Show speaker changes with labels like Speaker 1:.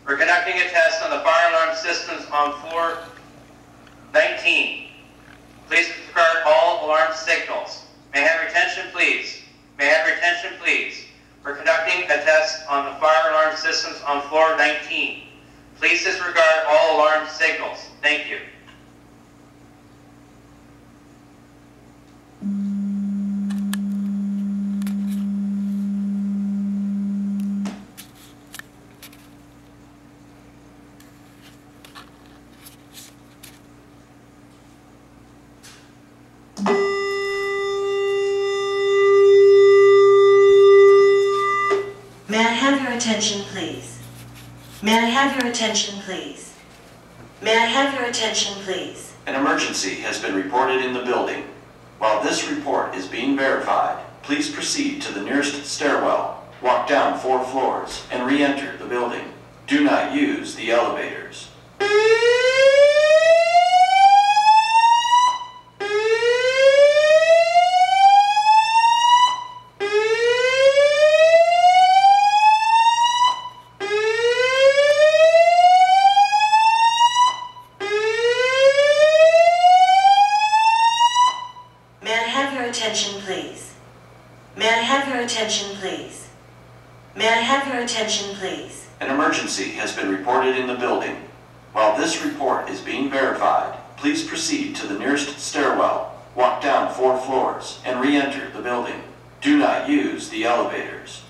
Speaker 1: We're conducting a test on the fire alarm systems on floor 19. Please disregard all alarm signals. May I have your attention, please? May I have your attention, please? We're conducting a test on the fire alarm systems on floor 19. Please disregard all alarm signals. Thank you.
Speaker 2: May I have your attention, please? May I have your attention, please? May I have your attention, please?
Speaker 3: An emergency has been reported in the building. While this report is being verified, please proceed to the nearest stairwell, walk down 4 floors, and re-enter the building. Do not use the elevators.
Speaker 2: Attention, please. May I have your attention, please? May I have your attention, please?
Speaker 3: An emergency has been reported in the building. While this report is being verified, please proceed to the nearest stairwell, walk down 4 floors, and re-enter the building. Do not use the elevators.